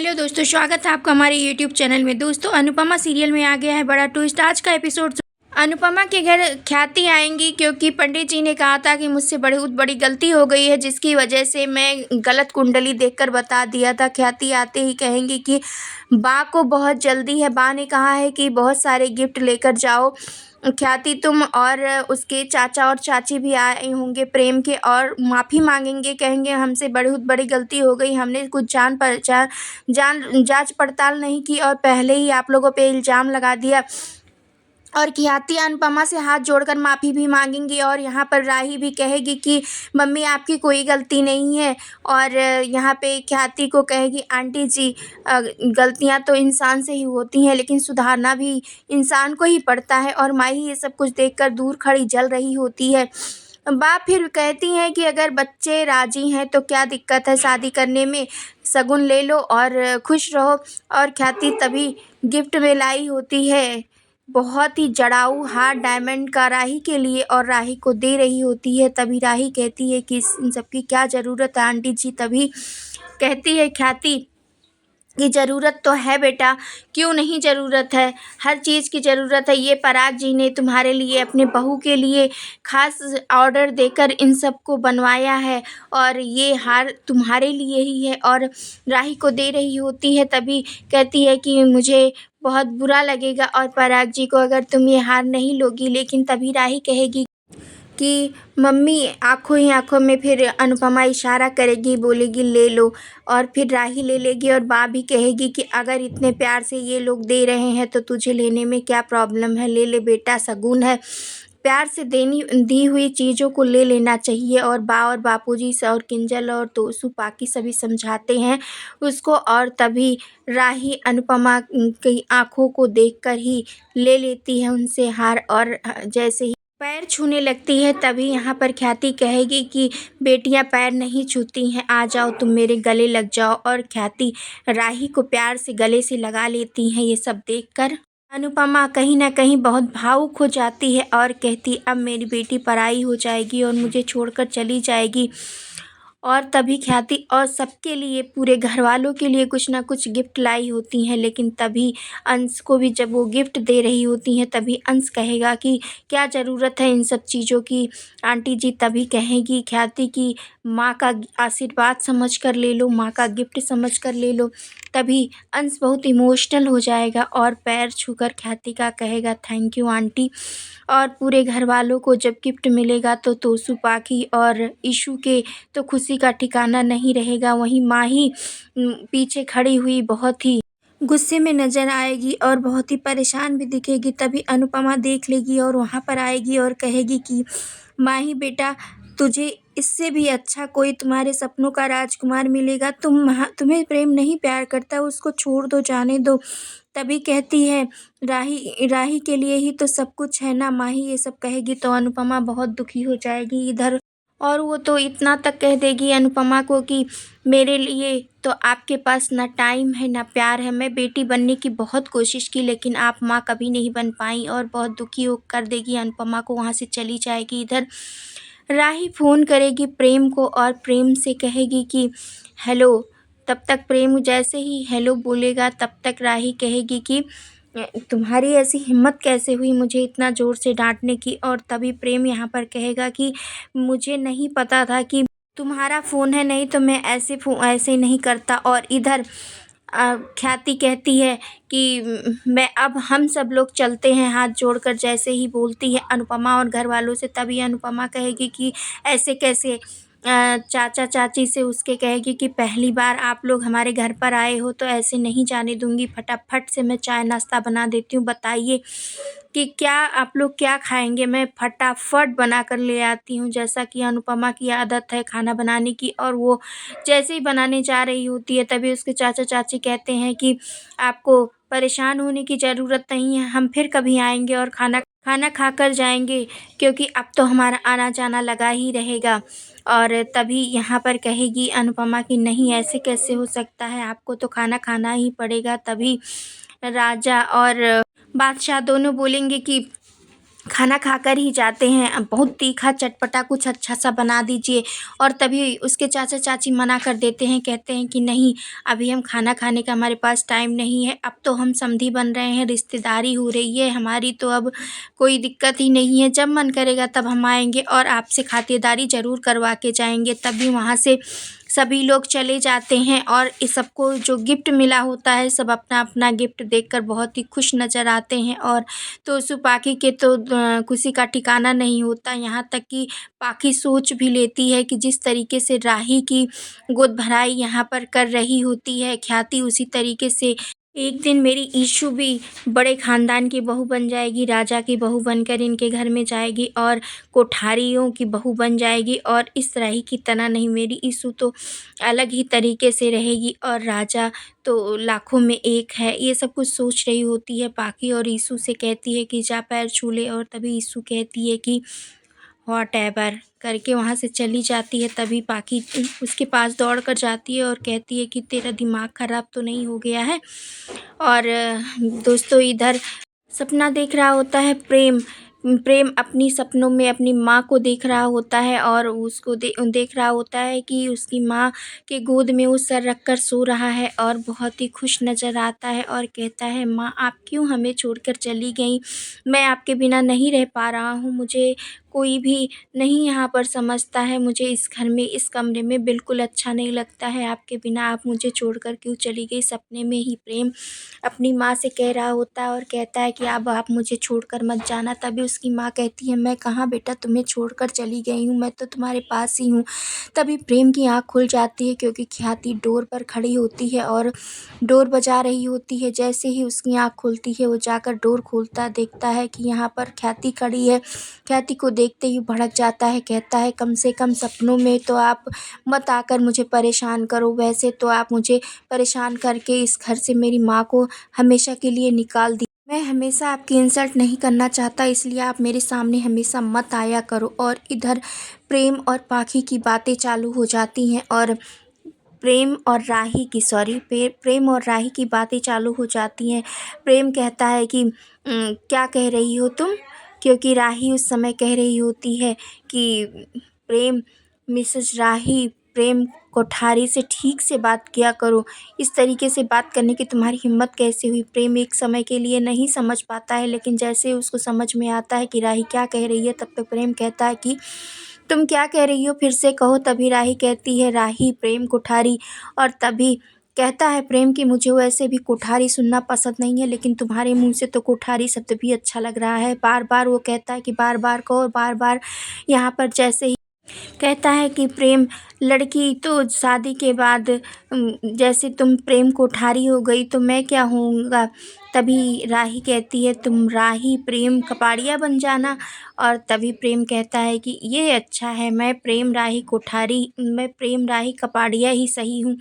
Hello दोस्तों, स्वागत है आपका हमारे यूट्यूब चैनल में। दोस्तों, अनुपमा सीरियल में आ गया है बड़ा ट्विस्ट। आज का एपिसोड अनुपमा के घर ख्याति आएंगी क्योंकि पंडित जी ने कहा था कि मुझसे बहुत बड़ी गलती हो गई है, जिसकी वजह से मैं गलत कुंडली देखकर बता दिया था। ख्याति आते ही कहेंगी कि बा को बहुत जल्दी है, बा ने कहा है कि बहुत सारे गिफ्ट लेकर जाओ। ख्याति तुम और उसके चाचा और चाची भी आए होंगे प्रेम के, और माफ़ी मांगेंगे, कहेंगे हमसे बहुत बड़ी गलती हो गई, हमने कुछ जांच पड़ताल नहीं की और पहले ही आप लोगों पे इल्ज़ाम लगा दिया। और ख्याति अनुपमा से हाथ जोड़कर माफ़ी भी मांगेंगी, और यहाँ पर राही भी कहेगी कि मम्मी आपकी कोई गलती नहीं है। और यहाँ पे ख्याति को कहेगी आंटी जी, गलतियाँ तो इंसान से ही होती हैं, लेकिन सुधारना भी इंसान को ही पड़ता है। और माही ये सब कुछ देखकर दूर खड़ी जल रही होती है। बाप फिर कहती हैं कि अगर बच्चे राजी हैं तो क्या दिक्कत है शादी करने में, शगुन ले लो और खुश रहो। और ख्याति तभी गिफ्ट में लाई होती है बहुत ही जड़ाऊ हार डायमंड का राही के लिए, और राही को दे रही होती है। तभी राही कहती है कि इन सब की क्या ज़रूरत है आंटी जी। तभी कहती है ख्याति की ज़रूरत तो है बेटा, क्यों नहीं ज़रूरत है, हर चीज़ की ज़रूरत है। ये पराग जी ने तुम्हारे लिए, अपने बहू के लिए ख़ास ऑर्डर देकर इन सब को बनवाया है, और ये हार तुम्हारे लिए ही है। और राही को दे रही होती है। तभी कहती है कि मुझे बहुत बुरा लगेगा और पराग जी को, अगर तुम ये हार नहीं लोगी। लेकिन तभी राही कहेगी कि मम्मी आँखों ही आँखों में, फिर अनुपमा इशारा करेगी, बोलेगी ले लो, और फिर राही ले लेगी। और बा भी कहेगी कि अगर इतने प्यार से ये लोग दे रहे हैं तो तुझे लेने में क्या प्रॉब्लम है, ले ले बेटा, शगुन है, प्यार से दी हुई चीज़ों को ले लेना चाहिए। और बा और बापूजी से और किंजल और तोसू पाकी सभी समझाते हैं उसको, और तभी राही अनुपमा की आँखों को देखकर ही ले लेती है उनसे हार, और जैसे ही पैर छूने लगती है तभी यहाँ पर ख्याति कहेगी कि बेटियां पैर नहीं छूती हैं, आ जाओ तुम मेरे गले लग जाओ। और ख्याति राही को प्यार से गले से लगा लेती हैं। ये सब देखकर अनुपमा कहीं ना कहीं बहुत भावुक हो जाती है और कहती अब मेरी बेटी पराई हो जाएगी और मुझे छोड़कर चली जाएगी। और तभी ख्याति और सबके लिए, पूरे घर वालों के लिए कुछ ना कुछ गिफ्ट लाई होती हैं। लेकिन तभी अंश को भी जब वो गिफ्ट दे रही होती हैं तभी अंश कहेगा कि क्या ज़रूरत है इन सब चीज़ों की आंटी जी। तभी कहेगी ख्याति कि माँ का आशीर्वाद समझ कर ले लो, माँ का गिफ्ट समझ कर ले लो। तभी अंश बहुत इमोशनल हो जाएगा और पैर छूकर ख्याति का कहेगा थैंक यू आंटी। और पूरे घर वालों को जब गिफ्ट मिलेगा तो तोसू पाखी और ईशू के तो खुशी का ठिकाना नहीं रहेगा। वहीं माही पीछे खड़ी हुई बहुत ही गुस्से में नज़र आएगी और बहुत ही परेशान भी दिखेगी। तभी अनुपमा देख लेगी और वहाँ पर आएगी और कहेगी कि माही बेटा, तुझे इससे भी अच्छा कोई तुम्हारे सपनों का राजकुमार मिलेगा। तुम्हें प्रेम नहीं प्यार करता, उसको छोड़ दो, जाने दो। तभी कहती है राही, राही के लिए ही तो सब कुछ है ना माही। ये सब कहेगी तो अनुपमा बहुत दुखी हो जाएगी इधर, और वो तो इतना तक कह देगी अनुपमा को कि मेरे लिए तो आपके पास ना टाइम है ना प्यार है। मैं बेटी बनने की बहुत कोशिश की लेकिन आप माँ कभी नहीं बन पाई, और बहुत दुखी हो कर देगी अनुपमा को, वहाँ से चली जाएगी। इधर राही फ़ोन करेगी प्रेम को और प्रेम से कहेगी कि हेलो। तब तक प्रेम जैसे ही हेलो बोलेगा तब तक राही कहेगी कि तुम्हारी ऐसी हिम्मत कैसे हुई मुझे इतना ज़ोर से डांटने की। और तभी प्रेम यहाँ पर कहेगा कि मुझे नहीं पता था कि तुम्हारा फ़ोन है, नहीं तो मैं ऐसे नहीं करता। और इधर ख्याति कहती है कि मैं अब हम सब लोग चलते हैं हाथ जोड़कर, जैसे ही बोलती है अनुपमा और घर वालों से। तभी अनुपमा कहेगी कि ऐसे कैसे, चाचा चाची से उसके कहेगी कि पहली बार आप लोग हमारे घर पर आए हो तो ऐसे नहीं जाने दूंगी, फटाफट से मैं चाय नाश्ता बना देती हूँ, बताइए कि क्या आप लोग क्या खाएंगे। मैं फटाफट बना कर ले आती हूँ, जैसा कि अनुपमा की आदत है खाना बनाने की। और वो जैसे ही बनाने जा रही होती है तभी उसके चाचा चाची कहते हैं कि आपको परेशान होने की ज़रूरत नहीं है, हम फिर कभी आएंगे और खाना खाना खाकर जाएंगे, क्योंकि अब तो हमारा आना जाना लगा ही रहेगा। और तभी यहाँ पर कहेगी अनुपमा कि नहीं, ऐसे कैसे हो सकता है, आपको तो खाना खाना ही पड़ेगा। तभी राजा और बादशाह दोनों बोलेंगे कि खाना खाकर ही जाते हैं। बहुत तीखा चटपटा कुछ अच्छा सा बना दीजिए। और तभी उसके चाचा चाची मना कर देते हैं, कहते हैं कि नहीं, अभी हम खाना खाने का हमारे पास टाइम नहीं है, अब तो हम समधी बन रहे हैं, रिश्तेदारी हो रही है हमारी, तो अब कोई दिक्कत ही नहीं है, जब मन करेगा तब हम आएंगे और आपसे खातिरदारी ज़रूर करवा के जाएंगे। तभी वहाँ से सभी लोग चले जाते हैं और इस सबको जो गिफ्ट मिला होता है, सब अपना अपना गिफ्ट देखकर बहुत ही खुश नज़र आते हैं। और तो सुपाकी के तो खुशी का ठिकाना नहीं होता। यहाँ तक कि पाखी सोच भी लेती है कि जिस तरीके से राही की गोद भराई यहाँ पर कर रही होती है ख्याति, उसी तरीके से एक दिन मेरी ईशु भी बड़े ख़ानदान की बहू बन जाएगी, राजा की बहू बनकर इनके घर में जाएगी और कोठारियों की बहू बन जाएगी। और इस राही की तरह नहीं, मेरी ईशु तो अलग ही तरीके से रहेगी और राजा तो लाखों में एक है। ये सब कुछ सोच रही होती है पाखी और ईशु से कहती है कि जा पैर छू ले। और तभी ईशु कहती है कि व्हाटएवर करके वहाँ से चली जाती है। तभी पाखी उसके पास दौड़ कर जाती है और कहती है कि तेरा दिमाग ख़राब तो नहीं हो गया है। और दोस्तों इधर सपना देख रहा होता है प्रेम। प्रेम अपनी सपनों में अपनी माँ को देख रहा होता है और उसको देख रहा होता है कि उसकी माँ के गोद में वो सर रख कर सो रहा है और बहुत ही खुश नज़र आता है और कहता है, माँ आप क्यों हमें छोड़कर चली गई? मैं आपके बिना नहीं रह पा रहा हूँ, मुझे कोई भी नहीं यहाँ पर समझता है, मुझे इस घर में इस कमरे में बिल्कुल अच्छा नहीं लगता है आपके बिना, आप मुझे छोड़कर क्यों चली गई? सपने में ही प्रेम अपनी माँ से कह रहा होता है और कहता है कि अब आप मुझे छोड़कर मत जाना। तभी उसकी माँ कहती है, मैं कहाँ बेटा तुम्हें छोड़कर चली गई हूँ, मैं तो तुम्हारे पास ही हूँ। तभी प्रेम की आँख खुल जाती है क्योंकि ख्याति डोर पर खड़ी होती है और डोर बजा रही होती है। जैसे ही उसकी आँख खुलती है वो जाकर डोर खोलता देखता है कि यहाँ पर ख्याति खड़ी है। ख्याति को देखते ही भड़क जाता है, कहता है कम से कम सपनों में तो आप मत आकर मुझे परेशान करो, वैसे तो आप मुझे परेशान करके इस घर से मेरी माँ को हमेशा के लिए निकाल दी। मैं हमेशा आपकी इंसल्ट नहीं करना चाहता, इसलिए आप मेरे सामने हमेशा मत आया करो। और इधर प्रेम और पाखी की बातें चालू हो जाती हैं और प्रेम और राही की बातें चालू हो जाती हैं। प्रेम कहता है कि क्या कह रही हो तुम? क्योंकि राही उस समय कह रही होती है कि प्रेम मिसेज राही, प्रेम कोठारी से ठीक से बात किया करो, इस तरीके से बात करने की तुम्हारी हिम्मत कैसे हुई? प्रेम एक समय के लिए नहीं समझ पाता है, लेकिन जैसे उसको समझ में आता है कि राही क्या कह रही है, तब तक प्रेम कहता है कि तुम क्या कह रही हो, फिर से कहो। तभी राही कहती है, राही प्रेम कोठारी। और तभी कहता है प्रेम कि मुझे वैसे भी कोठारी सुनना पसंद नहीं है, लेकिन तुम्हारे मुंह से तो कोठारी शब्द भी अच्छा लग रहा है। बार बार वो कहता है कि बार बार कहो, बार बार। यहाँ पर जैसे ही कहता है कि प्रेम लड़की तो शादी के बाद जैसे तुम प्रेम कोठारी हो गई तो मैं क्या होऊंगा? तभी राही कहती है, तुम राही प्रेम कपाड़िया बन जाना। और तभी प्रेम कहता है कि ये अच्छा है, मैं प्रेम राही कपाड़िया ही सही हूँ।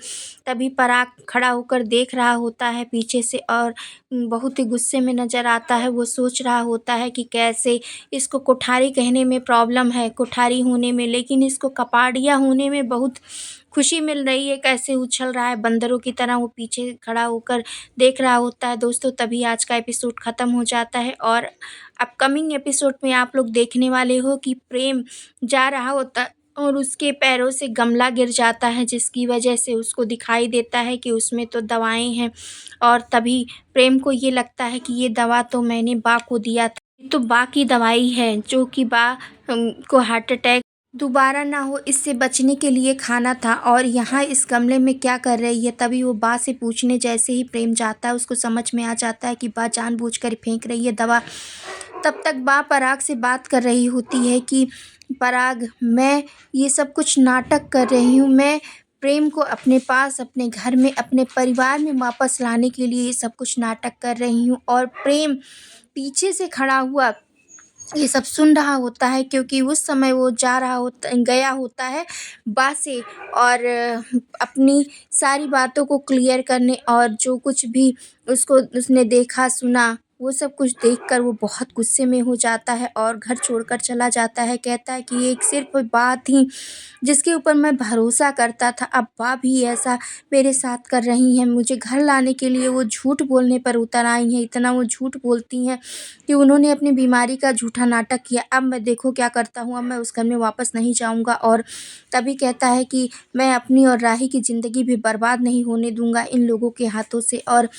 तभी पराग खड़ा होकर देख रहा होता है पीछे से और बहुत ही गुस्से में नज़र आता है। वो सोच रहा होता है कि कैसे इसको कोठारी कहने में प्रॉब्लम है, कोठारी होने में, लेकिन इसको कपाड़िया होने में बहुत खुशी मिल रही है। कैसे उछल रहा है बंदरों की तरह, वो पीछे खड़ा होकर देख रहा होता है। दोस्तों तभी आज का एपिसोड ख़त्म हो जाता है और अपकमिंग एपिसोड में आप लोग देखने वाले हो कि प्रेम जा रहा होता है और उसके पैरों से गमला गिर जाता है, जिसकी वजह से उसको दिखाई देता है कि उसमें तो दवाएं हैं। और तभी प्रेम को ये लगता है कि ये दवा तो मैंने बा को दिया था, ये तो बा की दवाई है जो कि बा को हार्ट अटैक दोबारा ना हो, इससे बचने के लिए खाना था। और यहाँ इस गमले में क्या कर रही है? तभी वो बा से पूछने जैसे ही प्रेम जाता है, उसको समझ में आ जाता है कि बा जानबूझकर फेंक रही है दवा। तब तक बा पराग से बात कर रही होती है कि पराग, मैं ये सब कुछ नाटक कर रही हूँ, मैं प्रेम को अपने पास, अपने घर में, अपने परिवार में वापस लाने के लिए ये सब कुछ नाटक कर रही हूँ। और प्रेम पीछे से खड़ा हुआ ये सब सुन रहा होता है क्योंकि उस समय वो गया होता है बा से और अपनी सारी बातों को क्लियर करने और जो कुछ भी उसने देखा सुना वो सब कुछ देखकर वो बहुत गुस्से में हो जाता है और घर छोड़कर चला जाता है। कहता है कि ये एक सिर्फ़ बात थी जिसके ऊपर मैं भरोसा करता था, अब भी ऐसा मेरे साथ कर रही हैं। मुझे घर लाने के लिए वो झूठ बोलने पर उतर आई हैं, इतना वो झूठ बोलती हैं कि उन्होंने अपनी बीमारी का झूठा नाटक किया। अब मैं देखो क्या करता हूँ, अब मैं उस घर में वापस नहीं जाऊँगा। और तभी कहता है कि मैं अपनी और राही की ज़िंदगी भी बर्बाद नहीं होने दूँगा इन लोगों के हाथों से। और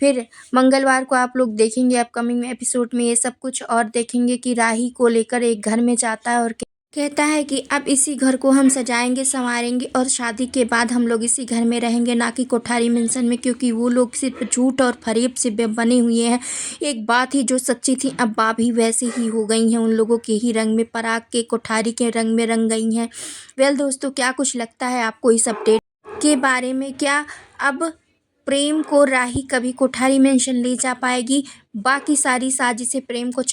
फिर मंगलवार को आप लोग देखेंगे अपकमिंग एपिसोड में ये सब कुछ, और देखेंगे कि राही को लेकर एक घर में जाता है और कहता है कि अब इसी घर को हम सजाएंगे संवारेंगे और शादी के बाद हम लोग इसी घर में रहेंगे, ना कि कोठारी मेंशन में, क्योंकि वो लोग सिर्फ झूठ और फरेब से बने हुए हैं। एक बात ही जो सच्ची थी अब भी वैसे ही हो गई हैं, उन लोगों के ही रंग में, पराग के कोठारी के रंग में रंग गई हैं। वेल दोस्तों, क्या कुछ लगता है आपको इस अपडेट के बारे में? क्या अब प्रेम को राही कभी कोठारी मेंशन ले जा पाएगी? बाकी सारी साजिशें प्रेम को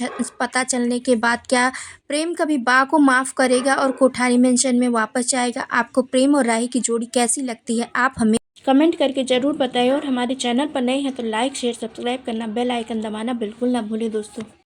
पता चलने के बाद क्या प्रेम कभी बा को माफ़ करेगा और कोठारी मेंशन में वापस जाएगा? आपको प्रेम और राही की जोड़ी कैसी लगती है? आप हमें कमेंट करके ज़रूर बताएं, और हमारे चैनल पर नए हैं तो लाइक शेयर सब्सक्राइब करना, बेल आइकन दबाना बिल्कुल ना भूलें दोस्तों।